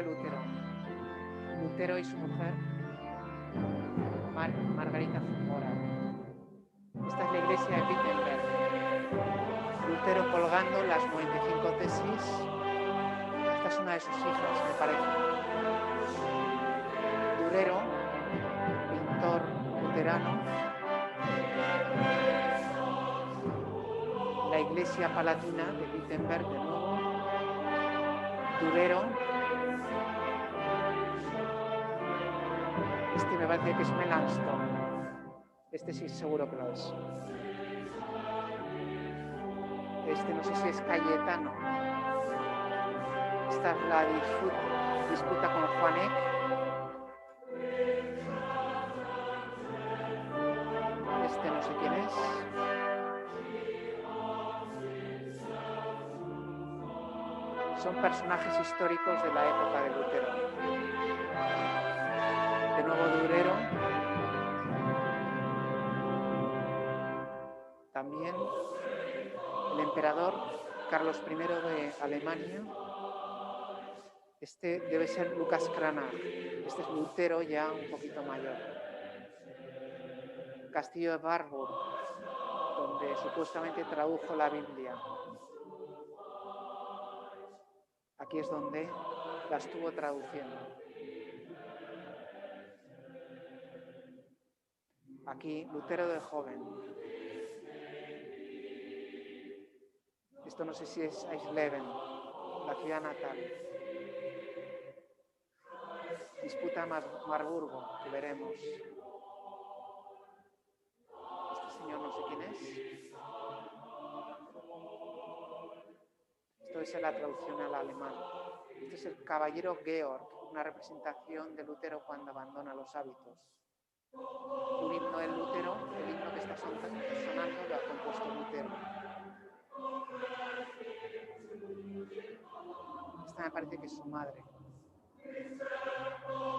de Lutero. Lutero y su mujer, Margarita von Bora. Esta es la iglesia de Wittenberg. Lutero colgando las 95 tesis. Esta es una de sus hijas, me parece. Durero, pintor luterano. La iglesia palatina de Wittenberg de nuevo. Durero. Este me parece que es Melanchthon. Este sí seguro que lo es. Este no sé si es Cayetano. Esta es la disputa con Juan Eck. Este no sé quién es. Son personajes históricos de la época de Lutero. De nuevo Durero. También el emperador Carlos I de Alemania. Este debe ser Lucas Cranach. Este es Lutero ya un poquito mayor. Castillo de Warburg, donde supuestamente tradujo la Biblia. Aquí es donde la estuvo traduciendo. Aquí, Lutero de joven. Esto no sé si es Eisleben, la ciudad natal. Disputa Marburgo, que veremos. Este señor no sé quién es. Esto es la traducción al alemán. Este es el caballero Georg, una representación de Lutero cuando abandona los hábitos. Un himno de Lutero, el himno que está sonando lo ha compuesto Lutero. Esta me parece que es su madre.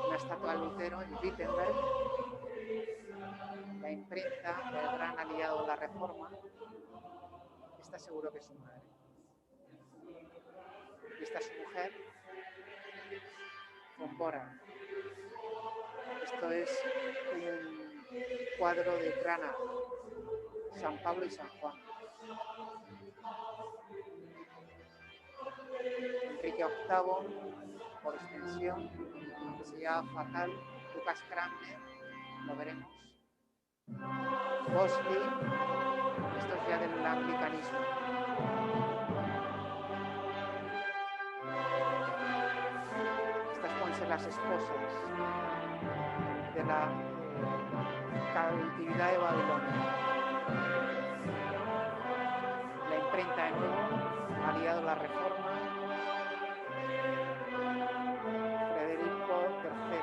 Una estatua de Lutero en Wittenberg. La imprenta del gran aliado de la Reforma. Esta seguro que es su madre. Y esta es su mujer, von Bora. Esto es un cuadro de Cranach, San Pablo y San Juan. Enrique VIII, por extensión, que se llama fatal. Lucas Cranmer, lo veremos. Bosley, esto es ya del anglicanismo. Estas pueden ser las esposas de la cautividad de Babilonia. La imprenta de nuevo, aliado a la Reforma. Federico III.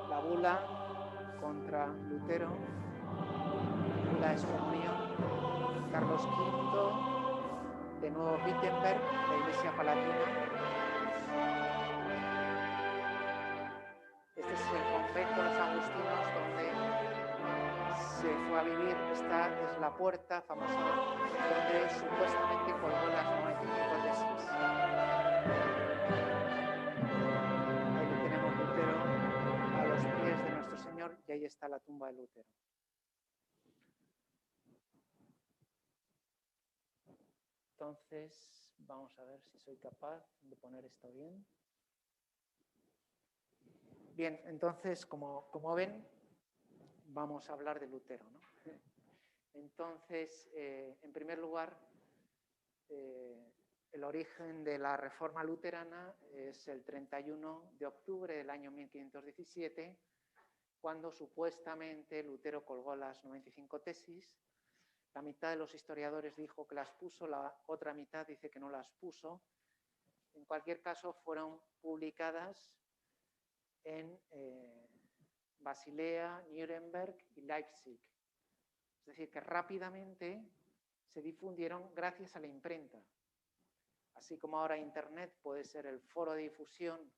La bula contra Lutero, bula de excomunión. Carlos V, de nuevo Wittenberg, la iglesia palatina. Este es el convento de los agustinos donde se fue a vivir. Esta es la puerta famosa donde supuestamente colgó las 95 tesis. Ahí lo tenemos Lutero a los pies de nuestro Señor y ahí está la tumba de Lutero. Entonces, vamos a ver si soy capaz de poner esto bien. Bien, entonces, como ven, vamos a hablar de Lutero, ¿no? Entonces, en primer lugar, el origen de la Reforma luterana es el 31 de octubre del año 1517, cuando supuestamente Lutero colgó las 95 tesis. La mitad de los historiadores dijo que las puso, la otra mitad dice que no las puso. En cualquier caso, fueron publicadas en Basilea, Nuremberg y Leipzig. Es decir, que rápidamente se difundieron gracias a la imprenta. Así como ahora Internet puede ser el foro de difusión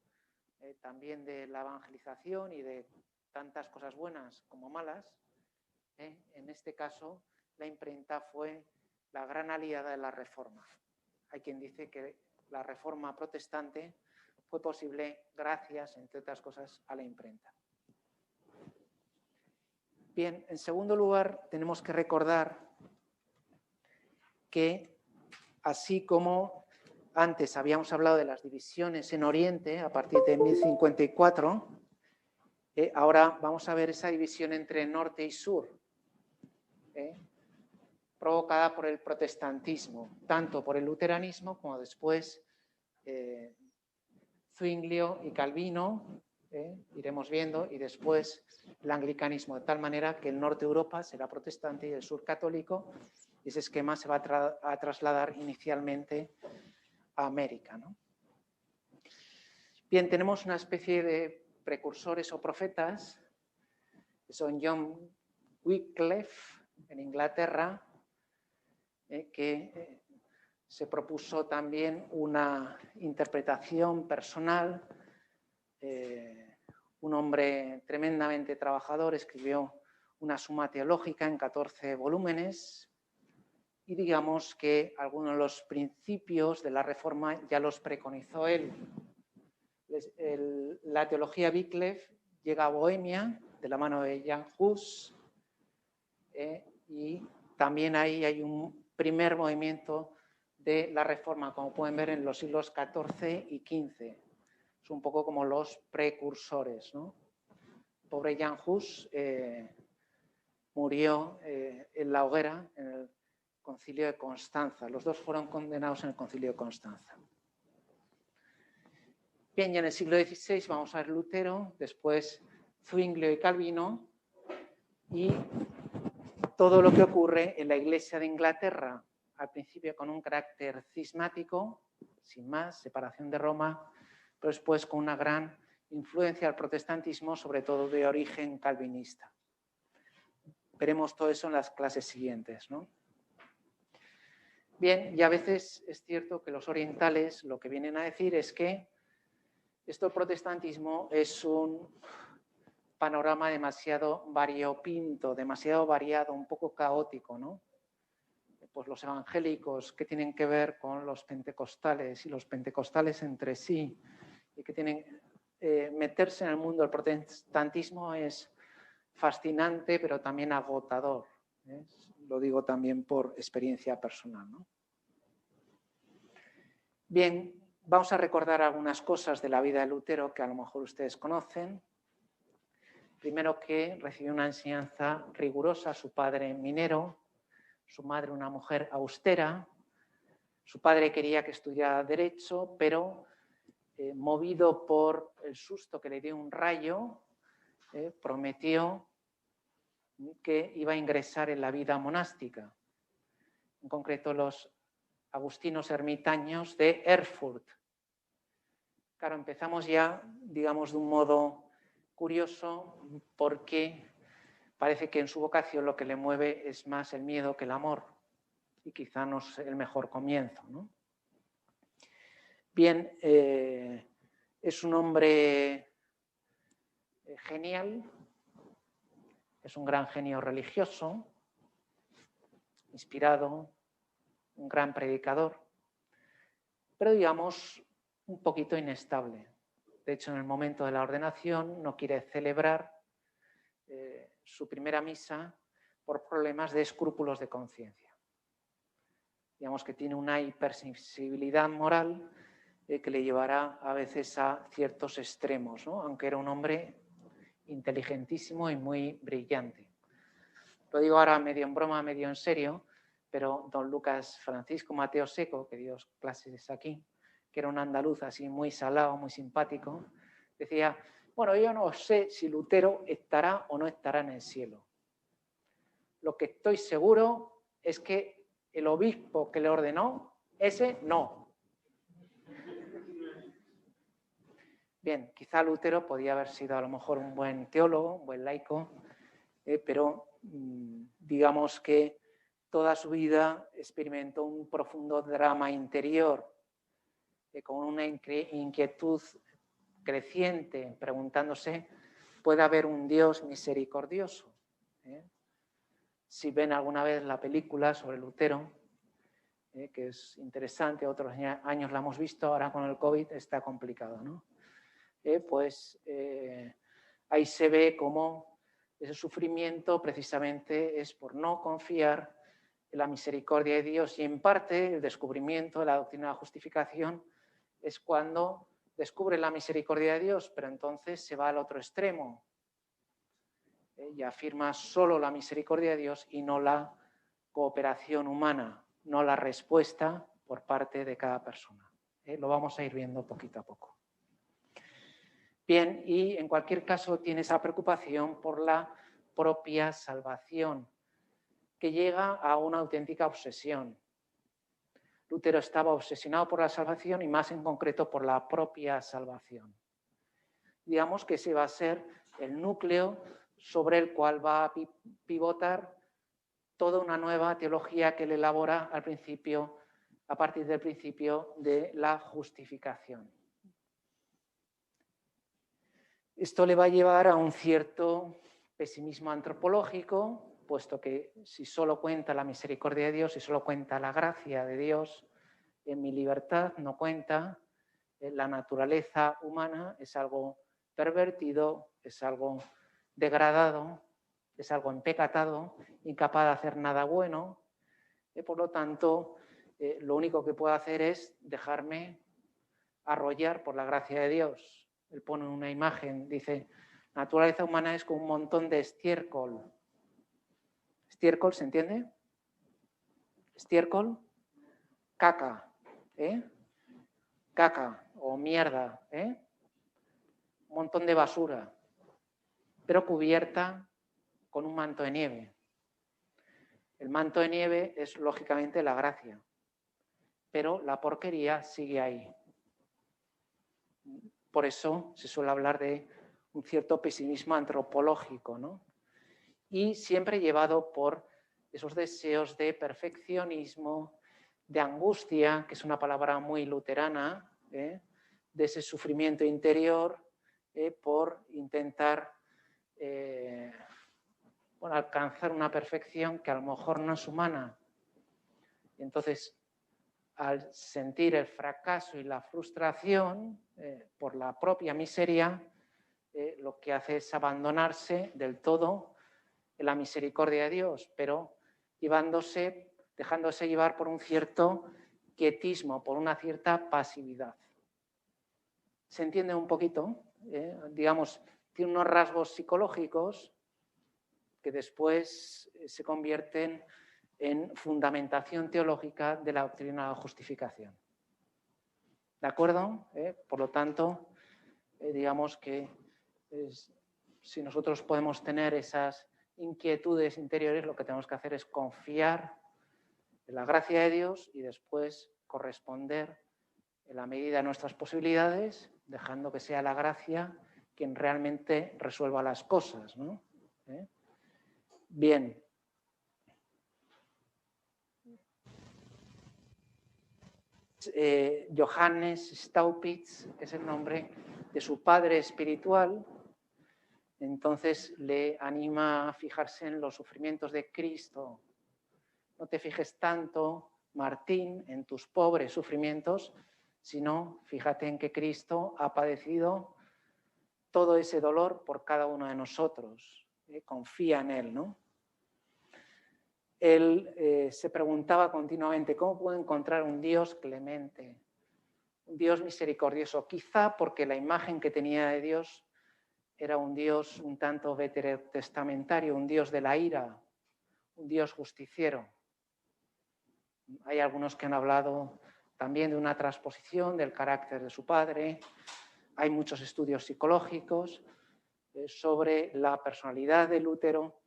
también de la evangelización y de tantas cosas buenas como malas, en este caso la imprenta fue la gran aliada de la Reforma. Hay quien dice que la Reforma protestante fue posible gracias, entre otras cosas, a la imprenta. Bien, en segundo lugar, tenemos que recordar que, así como antes habíamos hablado de las divisiones en Oriente a partir de 1054, ahora vamos a ver esa división entre norte y sur, provocada por el protestantismo, tanto por el luteranismo como después Zwinglio y Calvino, iremos viendo, y después el anglicanismo, de tal manera que el norte de Europa será protestante y el sur católico, y ese esquema se va a trasladar inicialmente a América, ¿no? Bien, tenemos una especie de precursores o profetas, que son John Wycliffe en Inglaterra, que se propuso también una interpretación personal, un hombre tremendamente trabajador, escribió una suma teológica en 14 volúmenes y digamos que algunos de los principios de la Reforma ya los preconizó él. La teología Wycliffe llega a Bohemia de la mano de Jan Hus, y también ahí hay un primer movimiento de la Reforma, como pueden ver en los siglos XIV y XV. Es un poco como los precursores, ¿no? Pobre Jan Hus murió en la hoguera en el Concilio de Constanza. Los dos fueron condenados en el Concilio de Constanza. Bien, ya en el siglo XVI vamos a ver Lutero, después Zwinglio y Calvino, y todo lo que ocurre en la Iglesia de Inglaterra, al principio con un carácter cismático, sin más, separación de Roma, pero después con una gran influencia del protestantismo, sobre todo de origen calvinista. Veremos todo eso en las clases siguientes, ¿no? Bien, y a veces es cierto que los orientales lo que vienen a decir es que esto del protestantismo es un panorama demasiado variopinto, demasiado variado, un poco caótico, ¿no? Pues los evangélicos, ¿qué tienen que ver con los pentecostales y los pentecostales entre sí? Y que tienen meterse en el mundo del protestantismo es fascinante, pero también agotador. Lo digo también por experiencia personal, ¿no? Bien, vamos a recordar algunas cosas de la vida de Lutero que a lo mejor ustedes conocen. Primero, que recibió una enseñanza rigurosa, su padre minero, su madre una mujer austera. Su padre quería que estudiara Derecho, pero movido por el susto que le dio un rayo, prometió que iba a ingresar en la vida monástica, en concreto los agustinos ermitaños de Erfurt. Claro, empezamos ya, digamos, de un modo curioso, porque parece que en su vocación lo que le mueve es más el miedo que el amor, y quizá no es el mejor comienzo, ¿no? Bien, es un hombre genial, es un gran genio religioso, inspirado, un gran predicador, pero digamos un poquito inestable. De hecho, en el momento de la ordenación no quiere celebrar su primera misa por problemas de escrúpulos de conciencia. Digamos que tiene una hipersensibilidad moral que le llevará a veces a ciertos extremos, ¿no? Aunque era un hombre inteligentísimo y muy brillante. Lo digo ahora medio en broma, medio en serio, pero don Lucas Francisco Mateo Seco, que dio clases aquí, que era un andaluz así muy salado, muy simpático, decía, bueno, yo no sé si Lutero estará o no estará en el cielo. Lo que estoy seguro es que el obispo que le ordenó, ese no. Bien, quizá Lutero podía haber sido a lo mejor un buen teólogo, un buen laico, pero digamos que toda su vida experimentó un profundo drama interior, con una inquietud creciente, preguntándose, ¿puede haber un Dios misericordioso? Si ven alguna vez la película sobre Lutero, que es interesante, otros años la hemos visto, ahora con el COVID está complicado, ¿no? Ahí se ve cómo ese sufrimiento precisamente es por no confiar en la misericordia de Dios, y en parte el descubrimiento de la doctrina de la justificación es cuando descubre la misericordia de Dios, pero entonces se va al otro extremo y afirma solo la misericordia de Dios y no la cooperación humana, no la respuesta por parte de cada persona. Lo vamos a ir viendo poquito a poco. Bien, y en cualquier caso tiene esa preocupación por la propia salvación, que llega a una auténtica obsesión. Lutero estaba obsesionado por la salvación y más en concreto por la propia salvación. Digamos que ese va a ser el núcleo sobre el cual va a pivotar toda una nueva teología que él elabora al principio, a partir del principio de la justificación. Esto le va a llevar a un cierto pesimismo antropológico, puesto que si solo cuenta la misericordia de Dios, si solo cuenta la gracia de Dios, en mi libertad no cuenta, la naturaleza humana es algo pervertido, es algo degradado, es algo empecatado, incapaz de hacer nada bueno, por lo tanto, lo único que puedo hacer es dejarme arrollar por la gracia de Dios. Él pone una imagen, dice, la naturaleza humana es como un montón de estiércol. ¿Estiércol se entiende? ¿Estiércol? Caca, caca o mierda, un montón de basura, pero cubierta con un manto de nieve. El manto de nieve es lógicamente la gracia, pero la porquería sigue ahí. Por eso se suele hablar de un cierto pesimismo antropológico, ¿no? Y siempre llevado por esos deseos de perfeccionismo, de angustia, que es una palabra muy luterana, de ese sufrimiento interior por intentar alcanzar una perfección que a lo mejor no es humana. Y entonces, al sentir el fracaso y la frustración por la propia miseria, lo que hace es abandonarse del todo en la misericordia de Dios, pero dejándose llevar por un cierto quietismo, por una cierta pasividad. ¿Se entiende un poquito? Digamos, tiene unos rasgos psicológicos que después se convierten en fundamentación teológica de la doctrina de la justificación. ¿De acuerdo? Por lo tanto, digamos que si nosotros podemos tener esas inquietudes interiores, lo que tenemos que hacer es confiar en la gracia de Dios y después corresponder en la medida de nuestras posibilidades, dejando que sea la gracia quien realmente resuelva las cosas, ¿no? Bien. Johannes Staupitz es el nombre de su padre espiritual, entonces le anima a fijarse en los sufrimientos de Cristo. No te fijes tanto, Martín, en tus pobres sufrimientos, sino fíjate en que Cristo ha padecido todo ese dolor por cada uno de nosotros. Confía en Él, ¿no? Él se preguntaba continuamente, ¿cómo puedo encontrar un Dios clemente, un Dios misericordioso? Quizá porque la imagen que tenía de Dios era un Dios un tanto veterotestamentario, un Dios de la ira, un Dios justiciero. Hay algunos que han hablado también de una transposición del carácter de su padre. Hay muchos estudios psicológicos sobre la personalidad de Lutero.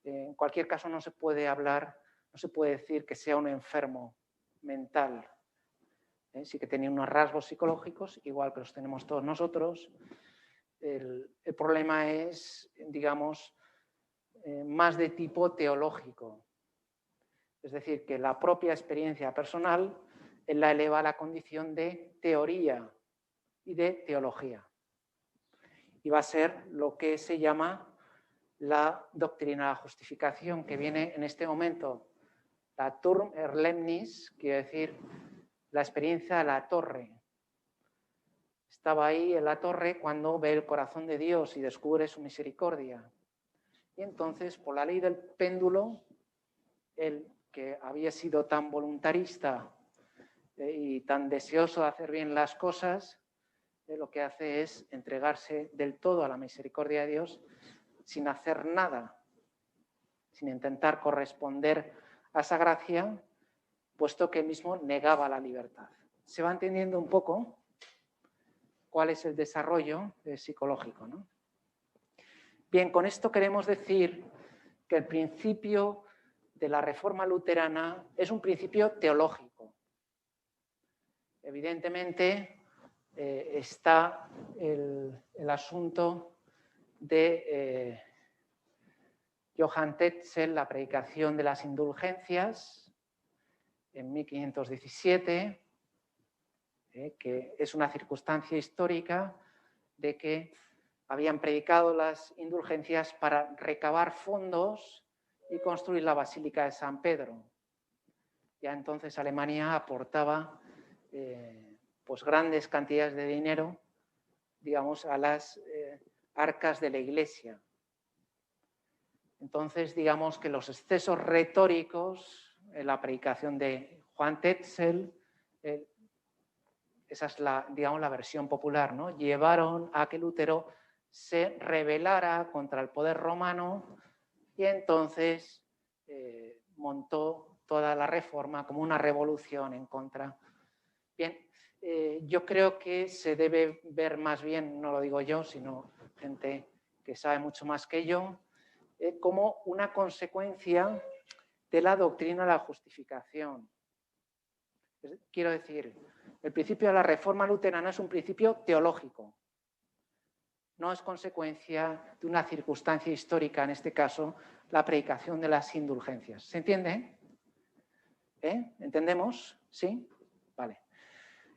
En cualquier caso, no se puede decir que sea un enfermo mental. Sí que tenía unos rasgos psicológicos, igual que los tenemos todos nosotros. El problema es, digamos, más de tipo teológico. Es decir, que la propia experiencia personal la eleva a la condición de teoría y de teología. Y va a ser lo que se llama la doctrina de la justificación, que viene en este momento, la Turm Erlebnis, quiere decir la experiencia de la torre. Estaba ahí en la torre cuando ve el corazón de Dios y descubre su misericordia. Y entonces, por la ley del péndulo, él, que había sido tan voluntarista y tan deseoso de hacer bien las cosas, lo que hace es entregarse del todo a la misericordia de Dios sin hacer nada, sin intentar corresponder a esa gracia, puesto que él mismo negaba la libertad. ¿Se va entendiendo un poco cuál es el desarrollo psicológico, ¿no? Bien, con esto queremos decir que el principio de la Reforma luterana es un principio teológico. Evidentemente está el asunto de Johann Tetzel, la predicación de las indulgencias, en 1517, que es una circunstancia histórica de que habían predicado las indulgencias para recabar fondos y construir la Basílica de San Pedro. Ya entonces Alemania aportaba pues grandes cantidades de dinero, digamos, a las arcas de la Iglesia. Entonces, digamos que los excesos retóricos en la predicación de Johann Tetzel, esa es la, digamos, la versión popular, ¿no? Llevaron a que Lutero se rebelara contra el poder romano y entonces montó toda la reforma como una revolución en contra. Bien, yo creo que se debe ver más bien, no lo digo yo, sino gente que sabe mucho más que yo, como una consecuencia de la doctrina de la justificación. Quiero decir, el principio de la Reforma luterana es un principio teológico. No es consecuencia de una circunstancia histórica, en este caso, la predicación de las indulgencias. ¿Se entiende? ¿Entendemos? ¿Sí? Vale.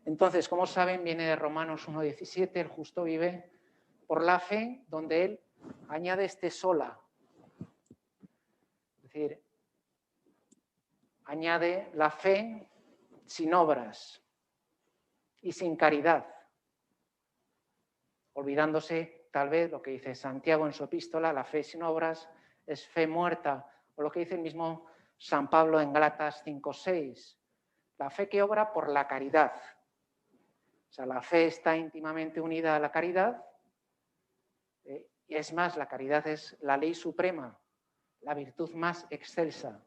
Entonces, como saben, viene de Romanos 1:17, el justo vive por la fe, donde él añade este sola. Es decir, añade la fe sin obras y sin caridad, olvidándose tal vez lo que dice Santiago en su epístola, la fe sin obras es fe muerta, o lo que dice el mismo San Pablo en Gálatas 5:6, la fe que obra por la caridad. O sea, la fe está íntimamente unida a la caridad, y es más, la caridad es la ley suprema, la virtud más excelsa.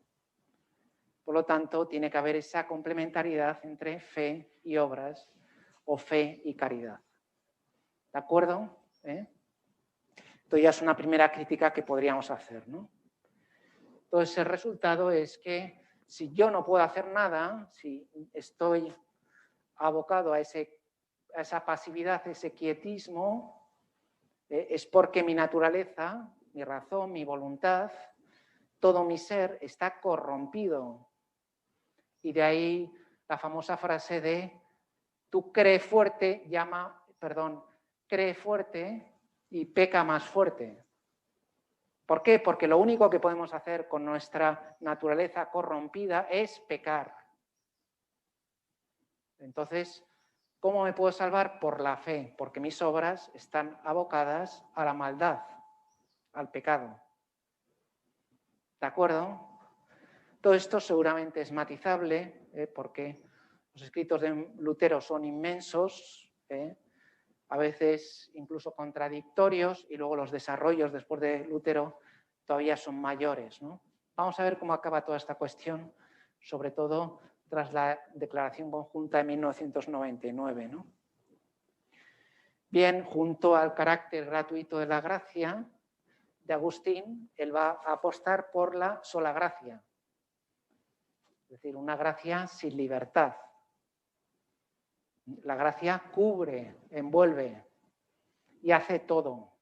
Por lo tanto, tiene que haber esa complementariedad entre fe y obras o fe y caridad. ¿De acuerdo? Esto ya es una primera crítica que podríamos hacer, ¿no? Entonces, el resultado es que si yo no puedo hacer nada, si estoy abocado a esa pasividad, ese quietismo, es porque mi naturaleza, mi razón, mi voluntad, todo mi ser está corrompido. Y de ahí la famosa frase de tú cree fuerte y peca más fuerte. ¿Por qué? Porque lo único que podemos hacer con nuestra naturaleza corrompida es pecar. Entonces, ¿cómo me puedo salvar? Por la fe, porque mis obras están abocadas a la maldad, al pecado. ¿De acuerdo? Todo esto seguramente es matizable, porque los escritos de Lutero son inmensos, a veces incluso contradictorios, y luego los desarrollos después de Lutero todavía son mayores, ¿no? Vamos a ver cómo acaba toda esta cuestión, sobre todo tras la Declaración Conjunta de 1999, ¿no? Bien, junto al carácter gratuito de la gracia de Agustín, él va a apostar por la sola gracia, es decir, una gracia sin libertad. La gracia cubre, envuelve y hace todo.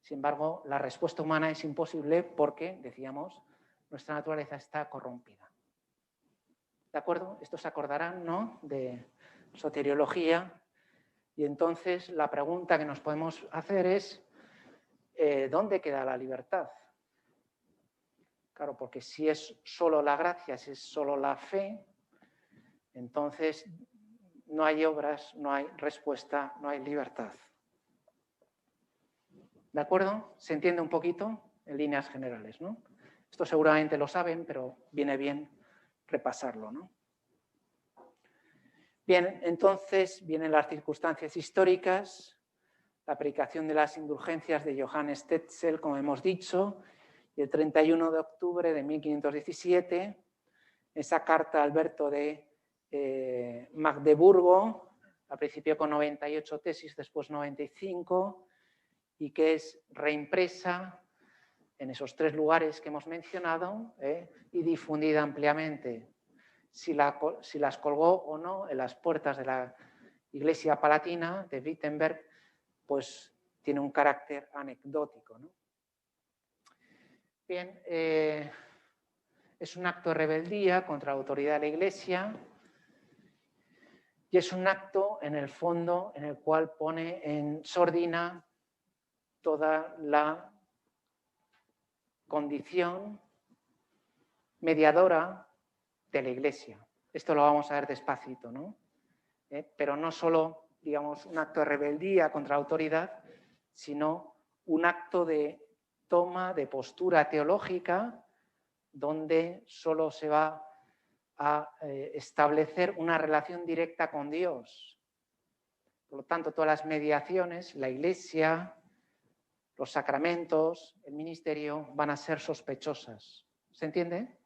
Sin embargo, la respuesta humana es imposible porque, decíamos, nuestra naturaleza está corrompida. ¿De acuerdo? Estos se acordarán, ¿no?, de soteriología. Y entonces la pregunta que nos podemos hacer es ¿dónde queda la libertad? Claro, porque si es solo la gracia, si es solo la fe, entonces no hay obras, no hay respuesta, no hay libertad. ¿De acuerdo? ¿Se entiende un poquito? En líneas generales, ¿no? Esto seguramente lo saben, pero viene bien repasarlo, ¿no? Bien, entonces vienen las circunstancias históricas, la aplicación de las indulgencias de Johannes Tetzel, como hemos dicho, y el 31 de octubre de 1517, esa carta a Alberto de Magdeburgo, al principio con 98 tesis, después 95, y que es reimpresa en esos 3 lugares que hemos mencionado y difundida ampliamente. Si las colgó o no en las puertas de la Iglesia Palatina de Wittenberg, pues tiene un carácter anecdótico, ¿no? Bien, es un acto de rebeldía contra la autoridad de la Iglesia y es un acto, en el fondo, en el cual pone en sordina toda la condición mediadora de la Iglesia. Esto lo vamos a ver despacito, ¿no? Pero no solo, digamos, un acto de rebeldía contra la autoridad, sino un acto de toma de postura teológica donde solo se va a establecer una relación directa con Dios. Por lo tanto, todas las mediaciones, la Iglesia, los sacramentos, el ministerio, van a ser sospechosas. ¿Se entiende?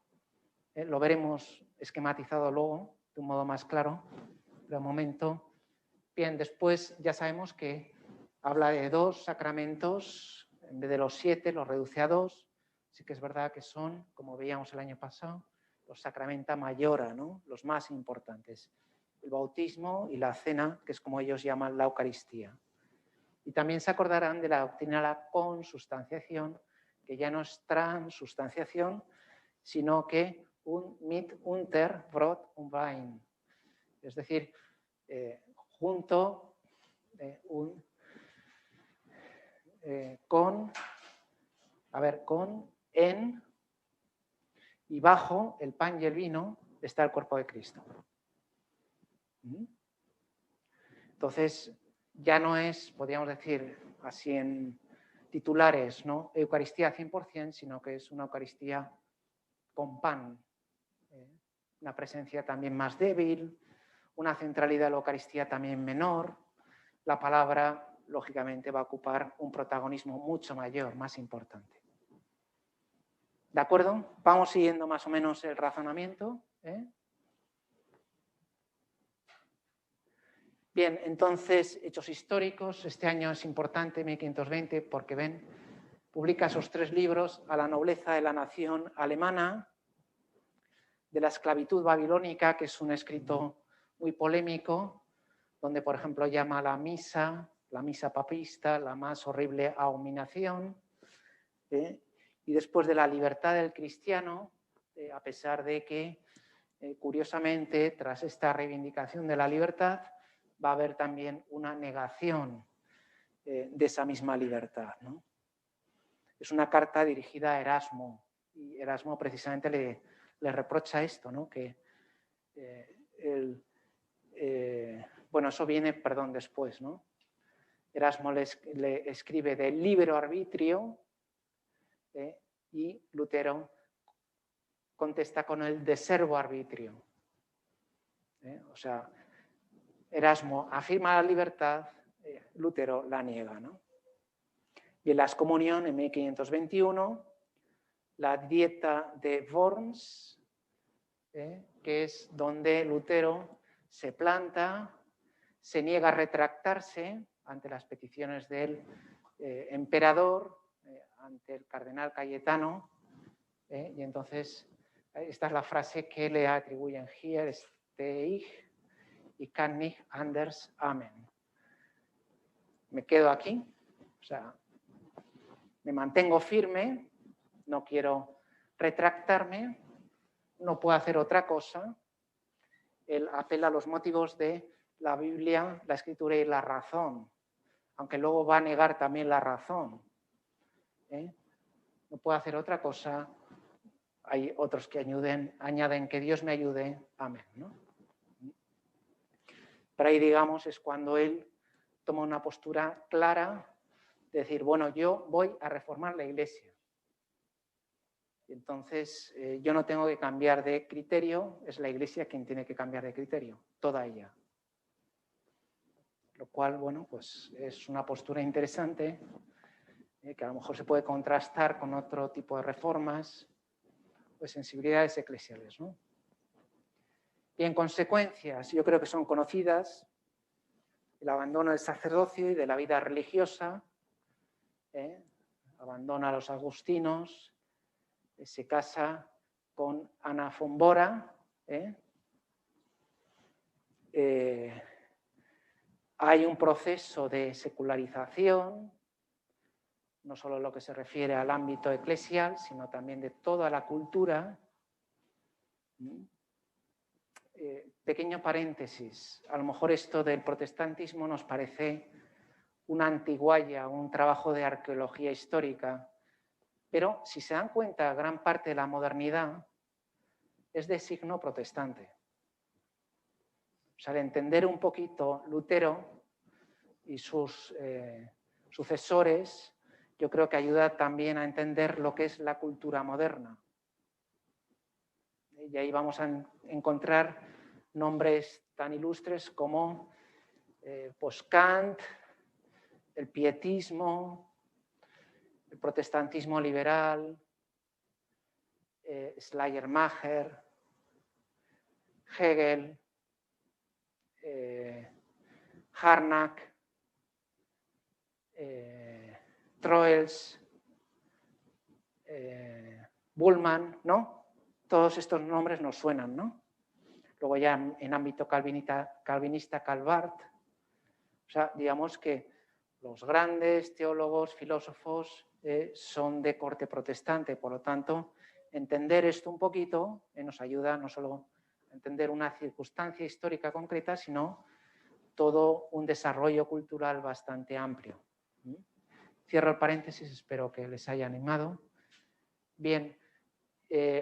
Lo veremos esquematizado luego, de un modo más claro, pero de momento. Bien, después ya sabemos que habla de 2 sacramentos, en vez de los 7, los reduce a 2. Sí que es verdad que son, como veíamos el año pasado, los sacramenta mayora, ¿no? Los más importantes. El bautismo y la cena, que es como ellos llaman la Eucaristía. Y también se acordarán de la doctrina de la consubstanciación, que ya no es transustanciación, sino que un mit unter Brot und Wein. Es decir, junto con, en y bajo el pan y el vino está el cuerpo de Cristo. Entonces, ya no es, podríamos decir así en titulares, ¿no? Eucaristía 100%, sino que es una Eucaristía con pan. Una presencia también más débil, una centralidad de la Eucaristía también menor. La palabra, lógicamente, va a ocupar un protagonismo mucho mayor, más importante. ¿De acuerdo? Vamos siguiendo más o menos el razonamiento. Bien, entonces, hechos históricos. Este año es importante, 1520, porque ven, publica esos 3 libros: A la nobleza de la nación alemana, de la esclavitud babilónica, que es un escrito muy polémico, donde, por ejemplo, llama a la misa papista, la más horrible abominación. Y después de la libertad del cristiano, a pesar de que, curiosamente, tras esta reivindicación de la libertad, va a haber también una negación de esa misma libertad, ¿no? Es una carta dirigida a Erasmo, y Erasmo precisamente le reprocha esto, ¿no? Que bueno, eso viene, perdón, después, ¿no? Erasmo le escribe de libero arbitrio y Lutero contesta con el de servo arbitrio. O sea, Erasmo afirma la libertad, Lutero la niega, ¿no? Y en la excomunión, en 1521, la dieta de Worms, que es donde Lutero se planta, se niega a retractarse ante las peticiones del emperador, ante el cardenal Cayetano, y entonces esta es la frase que le atribuyen: Hier stehe ich, ich kann nicht anders, amen. Me quedo aquí, o sea, me mantengo firme, no quiero retractarme, no puedo hacer otra cosa. Él apela a los motivos de la Biblia, la Escritura y la razón, aunque luego va a negar también la razón. No puedo hacer otra cosa. Hay otros que añaden que Dios me ayude. Amén, ¿no? Pero ahí, digamos, es cuando él toma una postura clara de decir, bueno, yo voy a reformar la Iglesia. Entonces, yo no tengo que cambiar de criterio, es la Iglesia quien tiene que cambiar de criterio, toda ella. Lo cual, bueno, pues es una postura interesante, que a lo mejor se puede contrastar con otro tipo de reformas, pues sensibilidades eclesiales, ¿no? Y en consecuencias, yo creo que son conocidas, el abandono del sacerdocio y de la vida religiosa, abandona a los agustinos, se casa con Ana Fombora, hay un proceso de secularización, no solo lo que se refiere al ámbito eclesial, sino también de toda la cultura. Pequeño paréntesis, a lo mejor esto del protestantismo nos parece una antigualla, un trabajo de arqueología histórica, pero si se dan cuenta, gran parte de la modernidad es de signo protestante. O sea, de entender un poquito Lutero y sus sucesores, yo creo que ayuda también a entender lo que es la cultura moderna. Y ahí vamos a encontrar nombres tan ilustres como pues Kant, el pietismo, el protestantismo liberal, Schleiermacher, Hegel, Harnack, Troels, Bullmann, ¿no? Todos estos nombres nos suenan, ¿no? Luego ya en ámbito calvinista Calvart. O sea, digamos que los grandes teólogos, filósofos son de corte protestante. Por lo tanto, entender esto un poquito nos ayuda no solo a entender una circunstancia histórica concreta, sino todo un desarrollo cultural bastante amplio. Cierro el paréntesis, espero que les haya animado. Bien,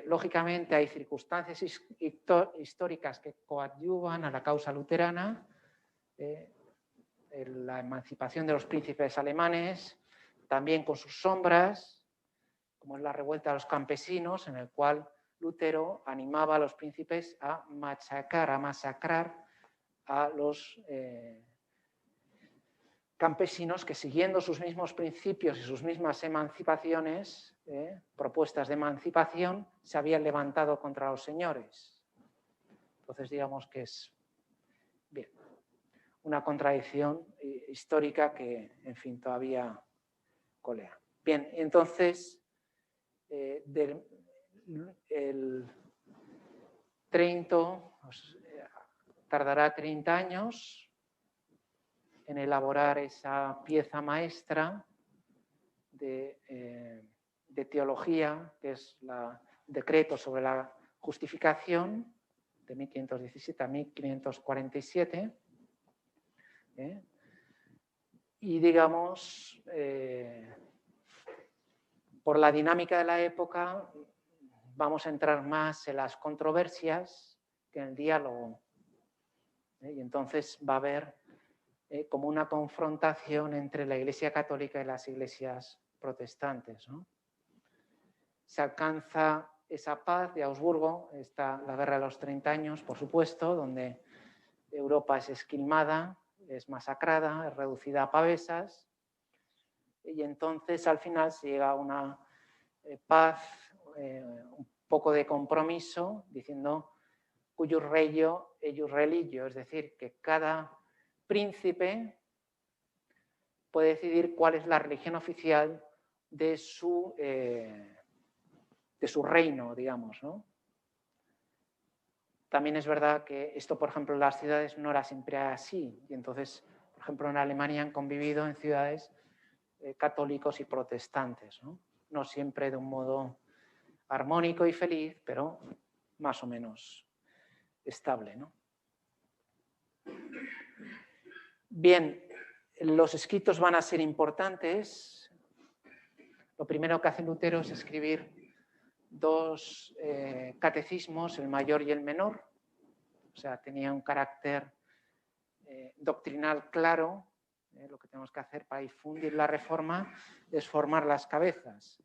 lógicamente hay circunstancias históricas que coadyuvan a la causa luterana, la emancipación de los príncipes alemanes, también con sus sombras, como es la revuelta de los campesinos, en el cual Lutero animaba a los príncipes a masacrar a los campesinos que, siguiendo sus mismos principios y sus mismas emancipaciones, propuestas de emancipación, se habían levantado contra los señores. Entonces, digamos que es bien, una contradicción histórica que, en fin, todavía colea. Bien, entonces, el Trento tardará 30 años en elaborar esa pieza maestra de teología, que es el decreto sobre la justificación, de 1517 a 1547. Y, digamos, por la dinámica de la época, vamos a entrar más en las controversias que en el diálogo. Y entonces va a haber como una confrontación entre la Iglesia católica y las iglesias protestantes, ¿no? Se alcanza esa paz de Augsburgo, está la guerra de los 30 años, por supuesto, donde Europa es esquilmada, es masacrada, es reducida a pavesas, y entonces al final se llega a una paz, un poco de compromiso, diciendo cuius regio eius religio, es decir, que cada príncipe puede decidir cuál es la religión oficial de su reino, digamos, ¿no? También es verdad que esto, por ejemplo, en las ciudades no era siempre así. Y entonces, por ejemplo, en Alemania han convivido en ciudades católicos y protestantes, ¿no? No siempre de un modo armónico y feliz, pero más o menos estable, ¿no? Bien, los escritos van a ser importantes. Lo primero que hace Lutero es escribir dos catecismos, el mayor y el menor. O sea, tenía un carácter doctrinal claro. Lo que tenemos que hacer para difundir la Reforma es formar las cabezas.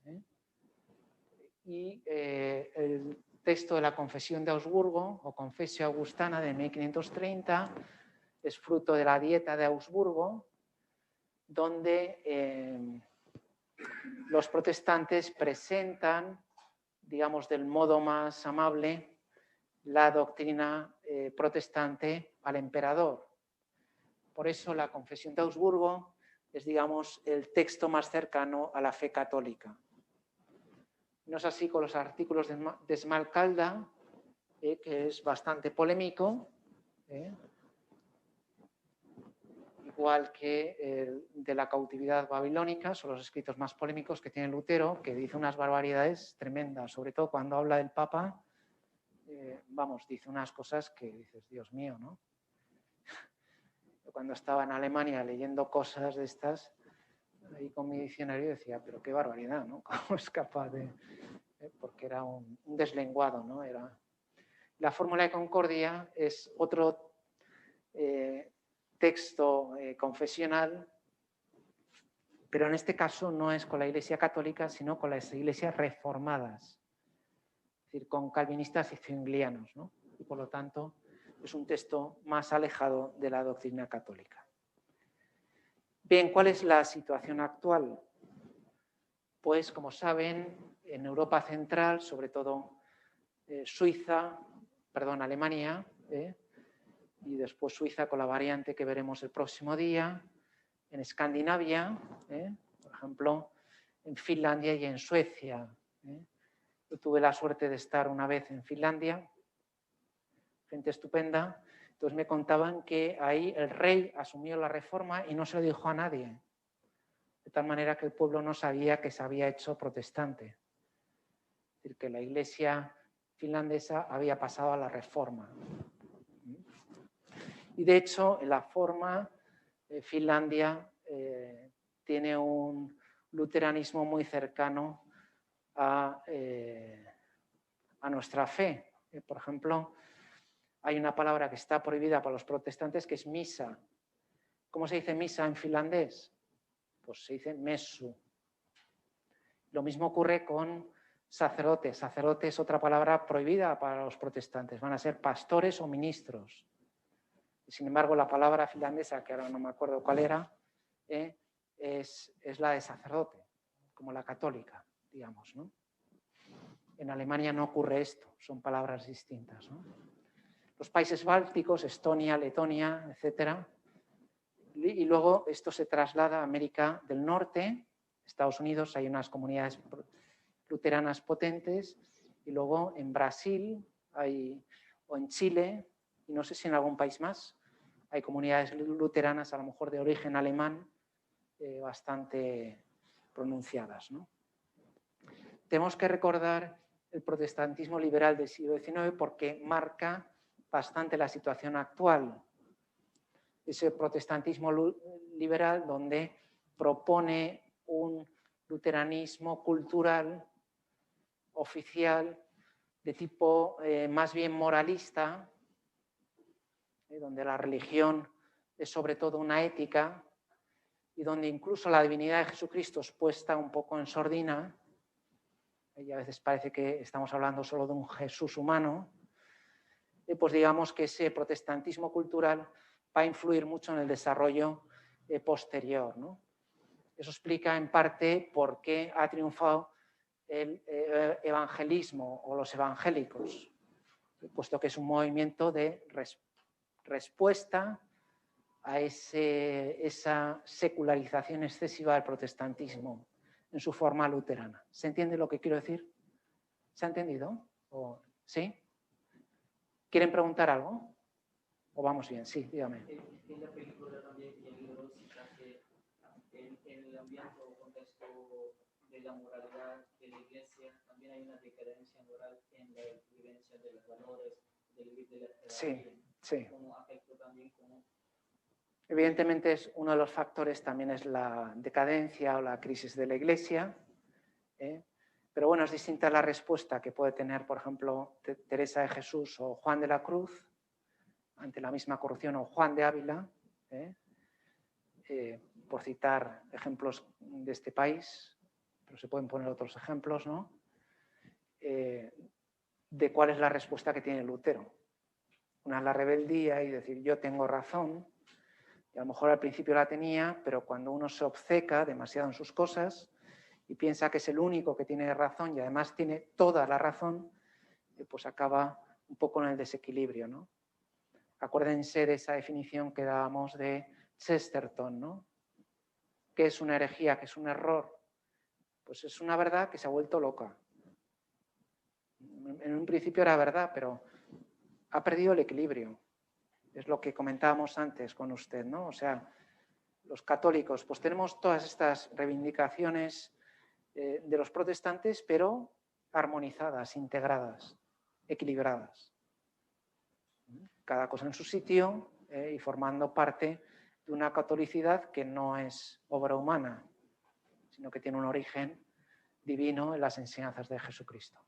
Y el texto de la Confesión de Augsburgo, o Confessio Augustana de 1530, es fruto de la Dieta de Augsburgo, donde los protestantes presentan, digamos, del modo más amable, la doctrina protestante al emperador. Por eso la Confesión de Augsburgo es, digamos, el texto más cercano a la fe católica. No es así con los artículos de Smalcalda, que es bastante polémico, igual que el de la cautividad babilónica, son los escritos más polémicos que tiene Lutero, que dice unas barbaridades tremendas, sobre todo cuando habla del Papa, dice unas cosas que dices, Dios mío, ¿no? Yo cuando estaba en Alemania leyendo cosas de estas, ahí con mi diccionario decía, pero qué barbaridad, ¿no? ¿Cómo es capaz de...? Porque era un deslenguado, ¿no? La fórmula de concordia es otro texto confesional, pero en este caso no es con la Iglesia católica, sino con las iglesias reformadas, es decir, con calvinistas y zwinglianos, ¿no? Y por lo tanto es un texto más alejado de la doctrina católica. Bien, ¿cuál es la situación actual? Pues, como saben, en Europa Central, sobre todo Alemania, y después Suiza con la variante que veremos el próximo día, en Escandinavia, por ejemplo, en Finlandia y en Suecia. Yo tuve la suerte de estar una vez en Finlandia, gente estupenda, entonces me contaban que ahí el rey asumió la reforma y no se lo dijo a nadie, de tal manera que el pueblo no sabía que se había hecho protestante. Es decir, que la iglesia finlandesa había pasado a la reforma. Y de hecho, en la forma, Finlandia tiene un luteranismo muy cercano a nuestra fe. Por ejemplo, hay una palabra que está prohibida para los protestantes que es misa. ¿Cómo se dice misa en finlandés? Pues se dice messu. Lo mismo ocurre con sacerdote. Sacerdote es otra palabra prohibida para los protestantes. Van a ser pastores o ministros. Sin embargo, la palabra finlandesa, que ahora no me acuerdo cuál era, es la de sacerdote, como la católica, digamos, ¿no? En Alemania no ocurre esto, son palabras distintas, ¿no? Los países bálticos, Estonia, Letonia, etcétera. Y luego esto se traslada a América del Norte, Estados Unidos, hay unas comunidades luteranas potentes, y luego en Brasil o en Chile, y no sé si en algún país más, hay comunidades luteranas a lo mejor de origen alemán bastante pronunciadas, ¿no? Tenemos que recordar el protestantismo liberal del siglo XIX porque marca bastante la situación actual. Ese protestantismo liberal donde propone un luteranismo cultural, oficial, de tipo más bien moralista, donde la religión es sobre todo una ética y donde incluso la divinidad de Jesucristo es puesta un poco en sordina, y a veces parece que estamos hablando solo de un Jesús humano, pues digamos que ese protestantismo cultural va a influir mucho en el desarrollo posterior, ¿no? Eso explica en parte por qué ha triunfado el evangelismo o los evangélicos, puesto que es un movimiento de respuesta a esa secularización excesiva del protestantismo en su forma luterana. ¿Se entiende lo que quiero decir? ¿Se ha entendido? ¿Sí? ¿Quieren preguntar algo? ¿O vamos bien? Sí, dígame. En la película también y en el libro cita que en el ambiente o contexto de la moralidad de la iglesia también hay una decadencia moral en la vivencia de los valores, del vivir de la jerarquía. Sí. Como afecto también como... Evidentemente, uno de los factores también es la decadencia o la crisis de la iglesia. Pero bueno, es distinta la respuesta que puede tener, por ejemplo, Teresa de Jesús o Juan de la Cruz ante la misma corrupción, o Juan de Ávila, por citar ejemplos de este país, pero se pueden poner otros ejemplos, ¿no? De cuál es la respuesta que tiene Lutero. Una es la rebeldía y decir yo tengo razón, y a lo mejor al principio la tenía, pero cuando uno se obceca demasiado en sus cosas y piensa que es el único que tiene razón y además tiene toda la razón, pues acaba un poco en el desequilibrio, ¿no? Acuérdense de esa definición que dábamos de Chesterton, ¿no? ¿Qué es una herejía? ¿Qué es un error? Pues es una verdad que se ha vuelto loca. En un principio era verdad, pero ha perdido el equilibrio. Es lo que comentábamos antes con usted, ¿no? O sea, los católicos, pues tenemos todas estas reivindicaciones de los protestantes, pero armonizadas, integradas, equilibradas. Cada cosa en su sitio y formando parte de una catolicidad que no es obra humana, sino que tiene un origen divino en las enseñanzas de Jesucristo.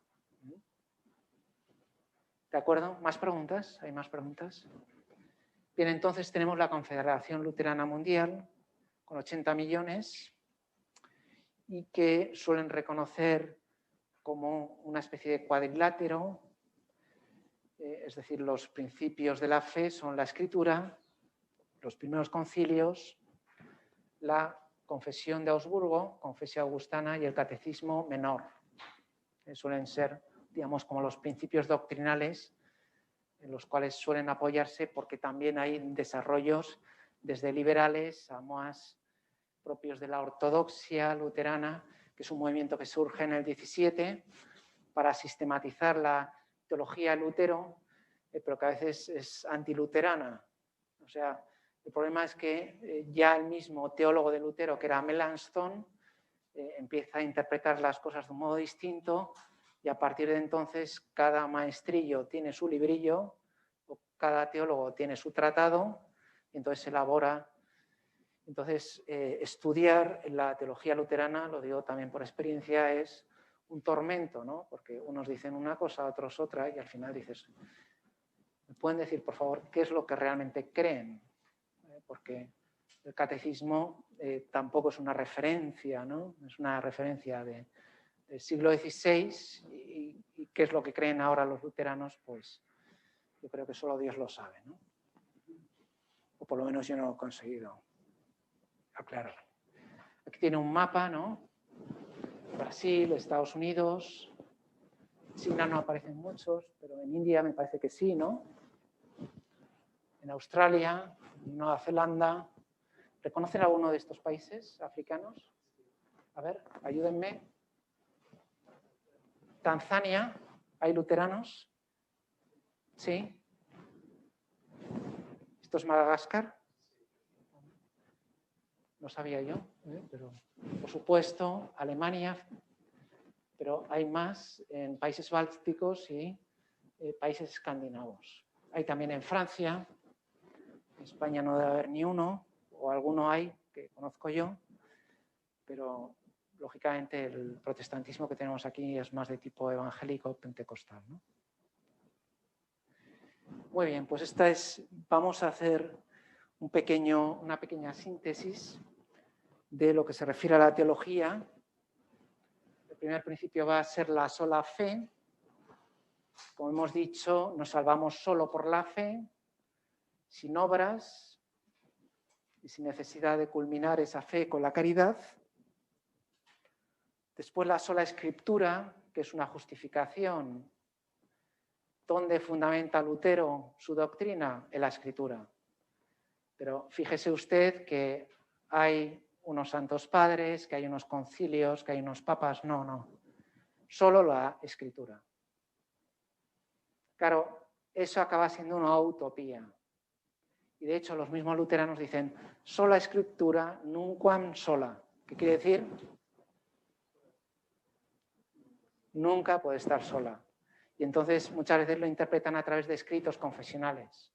¿De acuerdo? ¿Más preguntas? ¿Hay más preguntas? Bien, entonces tenemos la Confederación Luterana Mundial con 80 millones y que suelen reconocer como una especie de cuadrilátero, es decir, los principios de la fe son la Escritura, los primeros concilios, la Confesión de Augsburgo, Confesio Augustana y el Catecismo Menor. Suelen ser, digamos, como los principios doctrinales en los cuales suelen apoyarse porque también hay desarrollos desde liberales a más propios de la ortodoxia luterana, que es un movimiento que surge en el 17 para sistematizar la teología de Lutero, pero que a veces es antiluterana. O sea, el problema es que ya el mismo teólogo de Lutero, que era Melanchthon, empieza a interpretar las cosas de un modo distinto y a partir de entonces cada maestrillo tiene su librillo, o cada teólogo tiene su tratado, y entonces se elabora. Entonces, estudiar la teología luterana, lo digo también por experiencia, es un tormento, ¿no? Porque unos dicen una cosa, otros otra, y al final dices, ¿me pueden decir, por favor, qué es lo que realmente creen? Porque el catecismo tampoco es una referencia, ¿no? Es una referencia del siglo XVI y qué es lo que creen ahora los luteranos, pues yo creo que solo Dios lo sabe, ¿no? O por lo menos yo no lo he conseguido aclarar. Aquí tiene un mapa, ¿no? Brasil, Estados Unidos, China no aparecen muchos, pero en India me parece que sí, ¿no? En Australia, Nueva Zelanda. ¿Reconocen alguno de estos países africanos? A ver, ayúdenme. Tanzania, ¿hay luteranos? Sí. ¿Esto es Madagascar? No sabía yo, pero por supuesto, Alemania, pero hay más en países bálticos y países escandinavos. Hay también en Francia, en España no debe haber ni uno, o alguno hay que conozco yo, pero lógicamente el protestantismo que tenemos aquí es más de tipo evangélico pentecostal, ¿no? Muy bien, pues vamos a hacer una pequeña síntesis de lo que se refiere a la teología. El primer principio va a ser la sola fe. Como hemos dicho, nos salvamos solo por la fe, sin obras y sin necesidad de culminar esa fe con la caridad. Después la sola escritura, que es una justificación. ¿Dónde fundamenta Lutero su doctrina? En la escritura. Pero fíjese usted que hay unos santos padres, que hay unos concilios, que hay unos papas. No. Solo la escritura. Claro, eso acaba siendo una utopía. Y de hecho los mismos luteranos dicen sola escritura, nunquam sola. ¿Qué quiere decir? Nunca puede estar sola. Y entonces muchas veces lo interpretan a través de escritos confesionales,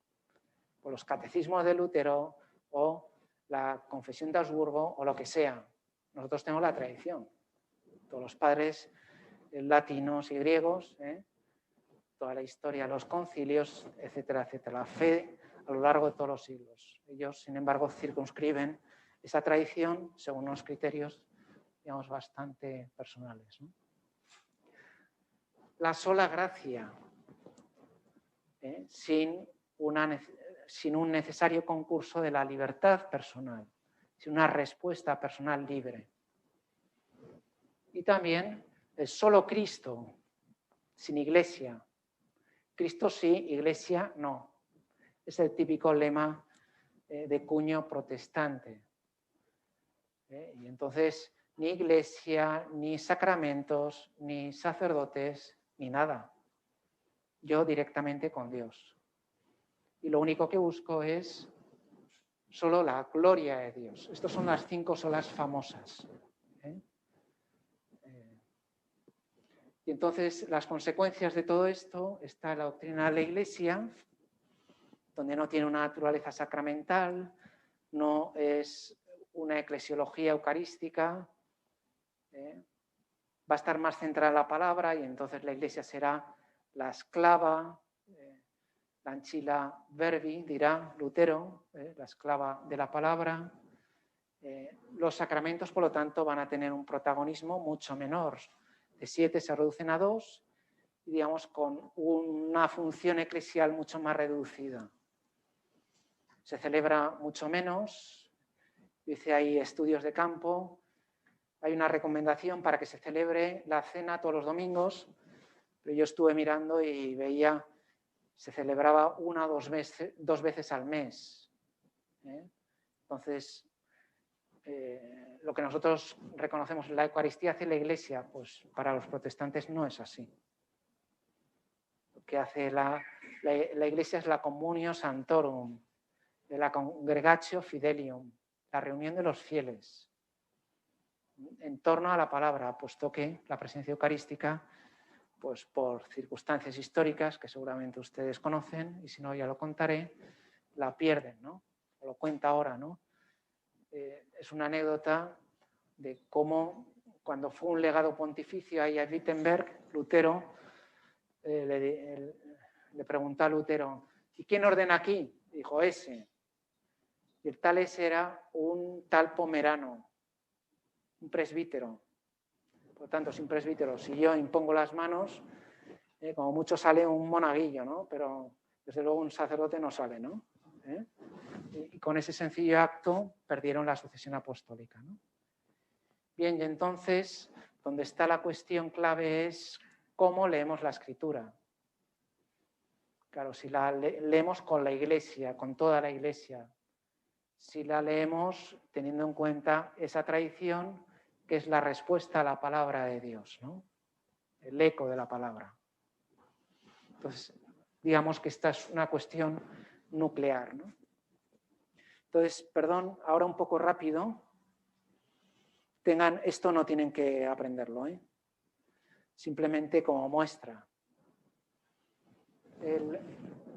o los catecismos de Lutero, o la Confesión de Augsburgo, o lo que sea. Nosotros tenemos la tradición. todos los padres latinos y griegos, toda la historia de los concilios, etcétera, etcétera. La fe a lo largo de todos los siglos. Ellos, sin embargo, circunscriben esa tradición según unos criterios, digamos, bastante personales, ¿no? La sola gracia, sin un necesario concurso de la libertad personal, sin una respuesta personal libre. Y también el solo Cristo, sin iglesia. Cristo sí, iglesia no. Es el típico lema de cuño protestante. Y entonces, ni iglesia, ni sacramentos, ni sacerdotes, ni nada. Yo directamente con Dios. Y lo único que busco es solo la gloria de Dios. Estas son las 5 solas famosas. Y entonces, las consecuencias de todo esto está en la doctrina de la Iglesia, donde no tiene una naturaleza sacramental, no es una eclesiología eucarística, va a estar más centrada en la palabra y entonces la Iglesia será la esclava, la ancilla verbi, dirá Lutero, la esclava de la palabra. Los sacramentos, por lo tanto, van a tener un protagonismo mucho menor. De 7 se reducen a 2 y, digamos, con una función eclesial mucho más reducida. Se celebra mucho menos, dice ahí estudios de campo, hay una recomendación para que se celebre la cena todos los domingos, pero yo estuve mirando y veía, se celebraba 1 o 2 veces al mes. Entonces, lo que nosotros reconocemos en la Eucaristía hace la Iglesia, pues para los protestantes no es así. Lo que hace la Iglesia es la Communio Sanctorum, la Congregatio Fidelium, la reunión de los fieles en torno a la palabra, puesto que la presencia eucarística, pues por circunstancias históricas que seguramente ustedes conocen, y si no ya lo contaré, la pierden, ¿no? O lo cuenta ahora, ¿no? Es una anécdota de cómo, cuando fue un legado pontificio ahí a Wittenberg, Lutero le preguntó a Lutero, ¿y quién ordena aquí? Dijo, ese. Y el tal ese era un tal Pomerano, un presbítero. Por lo tanto, sin presbítero, si yo impongo las manos, como mucho sale un monaguillo, ¿no? Pero desde luego un sacerdote no sale, ¿no? Y con ese sencillo acto perdieron la sucesión apostólica, ¿no? Bien, y entonces, donde está la cuestión clave es cómo leemos la Escritura. Claro, si la leemos con la Iglesia, con toda la Iglesia, si la leemos teniendo en cuenta esa tradición que es la respuesta a la palabra de Dios, ¿no? El eco de la palabra. Entonces, digamos que esta es una cuestión nuclear, ¿no? Entonces, perdón, ahora un poco rápido. Esto no tienen que aprenderlo, simplemente como muestra. El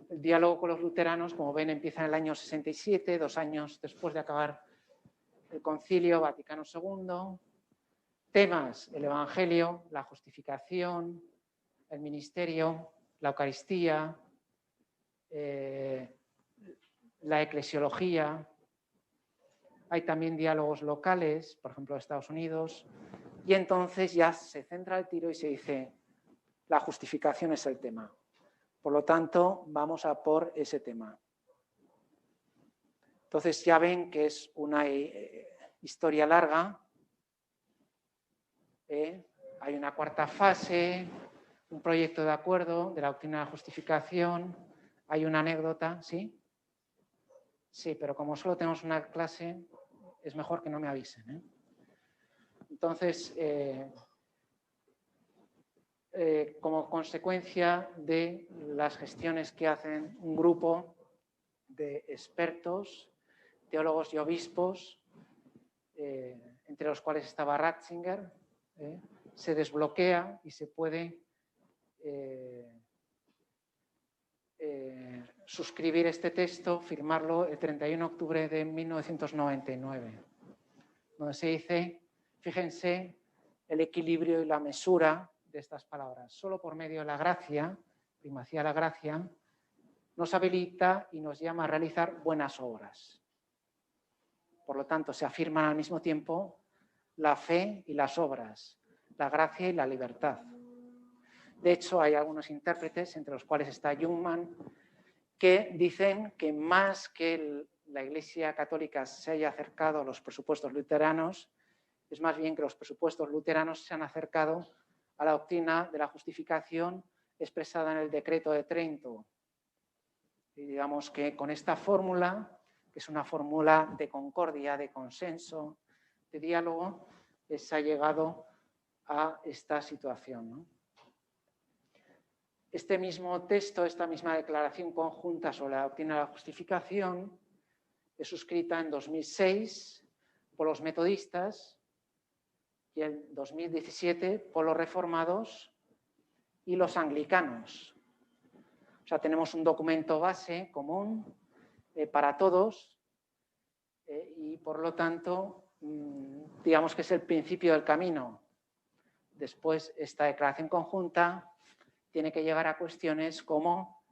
diálogo con los luteranos, como ven, empieza en el año 67, 2 años después de acabar el Concilio Vaticano II. Temas: el Evangelio, la justificación, el ministerio, la Eucaristía, la eclesiología. Hay también diálogos locales, por ejemplo, de Estados Unidos, y entonces ya se centra el tiro y se dice, la justificación es el tema. Por lo tanto, vamos a por ese tema. Entonces ya ven que es una historia larga. Hay una 4ª fase, un proyecto de acuerdo de la doctrina de la justificación, hay una anécdota, ¿sí? Sí, pero como solo tenemos una clase, es mejor que no me avisen, Entonces, como consecuencia de las gestiones que hacen un grupo de expertos, teólogos y obispos, entre los cuales estaba Ratzinger, se desbloquea y se puede suscribir este texto, firmarlo el 31 de octubre de 1999, donde se dice, fíjense, el equilibrio y la mesura de estas palabras. Solo por medio de la gracia, primacía de la gracia, nos habilita y nos llama a realizar buenas obras. Por lo tanto, se afirman al mismo tiempo la fe y las obras, la gracia y la libertad. De hecho, hay algunos intérpretes, entre los cuales está Jungmann, que dicen que más que la Iglesia Católica se haya acercado a los presupuestos luteranos, es más bien que los presupuestos luteranos se han acercado a la doctrina de la justificación expresada en el Decreto de Trento. Y digamos que con esta fórmula, que es una fórmula de concordia, de consenso, de diálogo, se ha llegado a esta situación, ¿no? Este mismo texto, esta misma declaración conjunta sobre la doctrina de la justificación, es suscrita en 2006 por los metodistas y en 2017 por los reformados y los anglicanos. O sea, tenemos un documento base común para todos y, por lo tanto, digamos que es el principio del camino. Después, esta declaración conjunta tiene que llegar a cuestiones como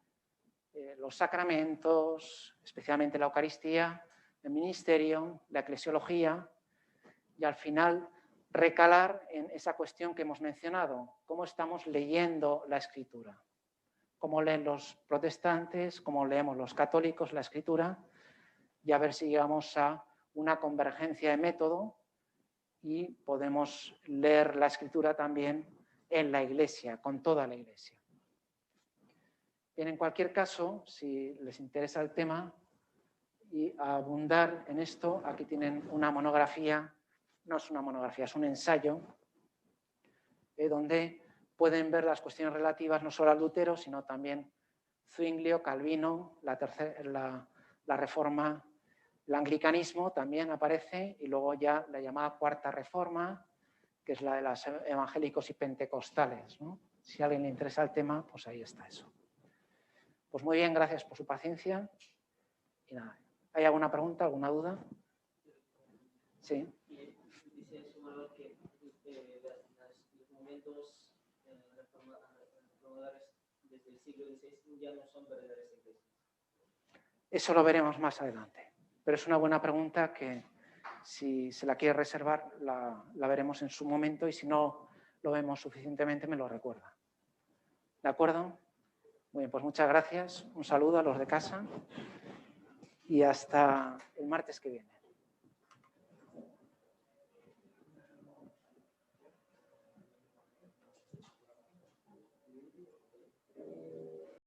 los sacramentos, especialmente la Eucaristía, el ministerio, la eclesiología y, al final, recalar en esa cuestión que hemos mencionado, cómo estamos leyendo la Escritura, cómo leen los protestantes, cómo leemos los católicos la Escritura, y a ver si llegamos a una convergencia de método y podemos leer la Escritura también en la Iglesia, con toda la Iglesia. Bien, en cualquier caso, si les interesa el tema y abundar en esto, aquí tienen una monografía, no es una monografía, es un ensayo, donde pueden ver las cuestiones relativas no solo a Lutero, sino también Zwinglio, Calvino, la reforma, el anglicanismo también aparece, y luego ya la llamada Cuarta Reforma, que es la de los evangélicos y pentecostales, ¿no? Si a alguien le interesa el tema, pues ahí está eso. Pues muy bien, gracias por su paciencia. Y nada, ¿hay alguna pregunta, alguna duda? Sí. Dice Sumarok que los movimientos reformadores desde el siglo XVI ya no son verdaderas iglesias. Eso lo veremos más adelante. Pero es una buena pregunta que, si se la quiere reservar, la veremos en su momento, y si no lo vemos suficientemente, me lo recuerda. ¿De acuerdo? Muy bien, pues muchas gracias. Un saludo a los de casa y hasta el martes que viene.